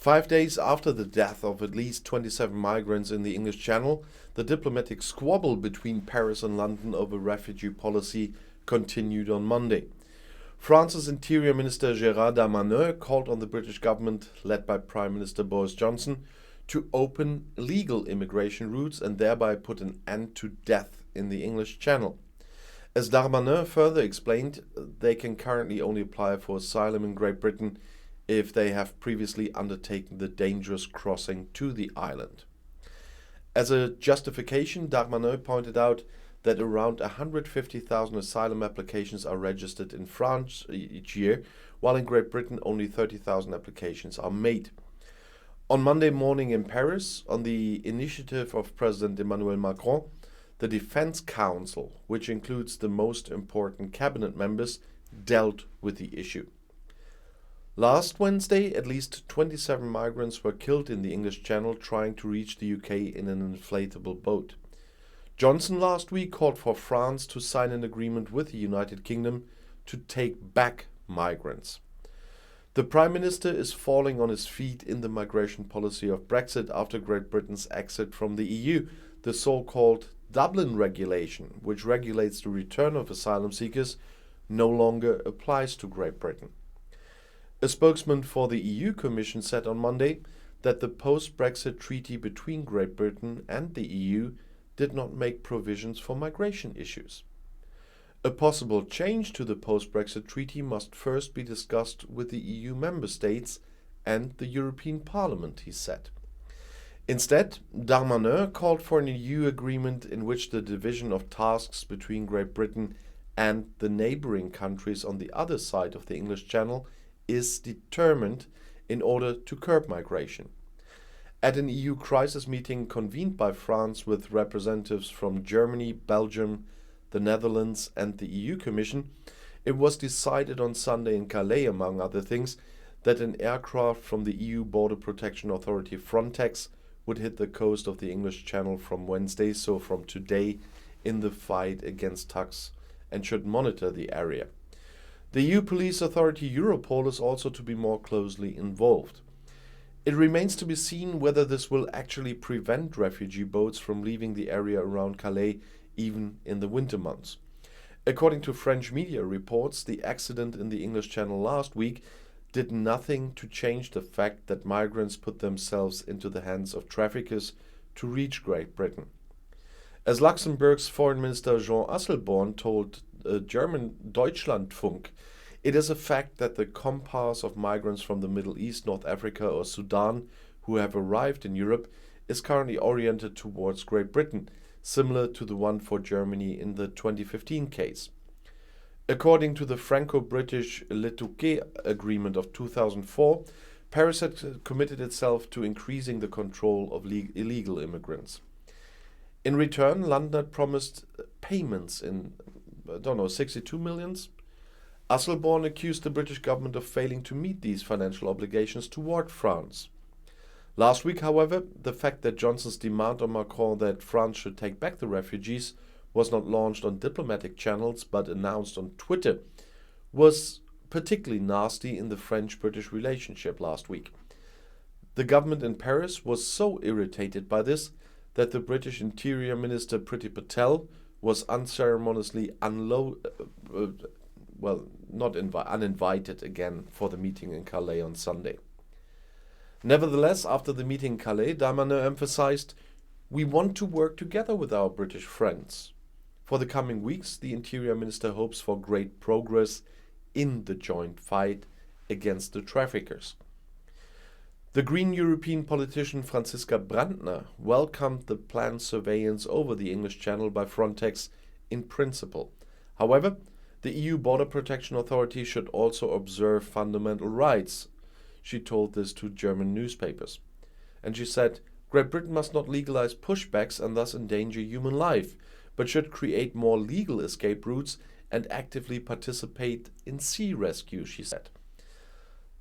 5 days after the death of at least 27 migrants in the English Channel, the diplomatic squabble between Paris and London over refugee policy continued on Monday. France's Interior Minister Gérald Darmanin called on the British government, led by Prime Minister Boris Johnson, to open legal immigration routes and thereby put an end to death in the English Channel. As Darmanin further explained, they can currently only apply for asylum in Great Britain if they have previously undertaken the dangerous crossing to the island. As a justification, Darmanin pointed out that around 150,000 asylum applications are registered in France each year, while in Great Britain only 30,000 applications are made. On Monday morning in Paris, on the initiative of President Emmanuel Macron, the Defense Council, which includes the most important cabinet members, dealt with the issue. Last Wednesday, at least 27 migrants were killed in the English Channel trying to reach the UK in an inflatable boat. Johnson last week called for France to sign an agreement with the United Kingdom to take back migrants. The Prime Minister is falling on his feet in the migration policy of Brexit after Great Britain's exit from the EU. The so-called Dublin regulation, which regulates the return of asylum seekers, no longer applies to Great Britain. A spokesman for the EU Commission said on Monday that the post-Brexit treaty between Great Britain and the EU did not make provisions for migration issues. A possible change to the post-Brexit treaty must first be discussed with the EU member states and the European Parliament, he said. Instead, Darmanin called for an EU agreement in which the division of tasks between Great Britain and the neighbouring countries on the other side of the English Channel is determined in order to curb migration. At an EU crisis meeting convened by France with representatives from Germany, Belgium, the Netherlands and the EU Commission, it was decided on Sunday in Calais, among other things, that an aircraft from the EU Border Protection Authority Frontex would hit the coast of the English Channel from Wednesday, so from today, in the fight against thugs, and should monitor the area. The EU police authority Europol is also to be more closely involved. It remains to be seen whether this will actually prevent refugee boats from leaving the area around Calais even in the winter months. According to French media reports, the accident in the English Channel last week did nothing to change the fact that migrants put themselves into the hands of traffickers to reach Great Britain. As Luxembourg's Foreign Minister Jean Asselborn told German Deutschlandfunk, it is a fact that the compass of migrants from the Middle East, North Africa or Sudan who have arrived in Europe is currently oriented towards Great Britain, similar to the one for Germany in the 2015 case. According to the Franco-British Le Touquet Agreement of 2004, Paris had committed itself to increasing the control of illegal immigrants. In return, London had promised payments in 62 millions. Asselborn accused the British government of failing to meet these financial obligations toward France. Last week, however, the fact that Johnson's demand on Macron that France should take back the refugees was not launched on diplomatic channels but announced on Twitter was particularly nasty in the French-British relationship last week. The government in Paris was so irritated by this that the British Interior Minister Priti Patel was unceremoniously uninvited again for the meeting in Calais on Sunday. Nevertheless, after the meeting in Calais, Darmanin emphasized, "We want to work together with our British friends." For the coming weeks, the Interior Minister hopes for great progress in the joint fight against the traffickers. The Green European politician Franziska Brandner welcomed the planned surveillance over the English Channel by Frontex in principle. However, the EU Border Protection Authority should also observe fundamental rights. She told this to German newspapers. And she said, Great Britain must not legalize pushbacks and thus endanger human life, but should create more legal escape routes and actively participate in sea rescue, she said.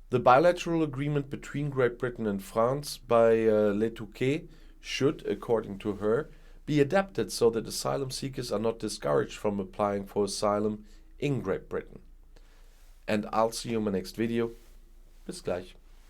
The bilateral agreement between Great Britain and France by Le Touquet should, according to her, be adapted so that asylum seekers are not discouraged from applying for asylum in Great Britain. And I'll see you in my next video. Bis gleich.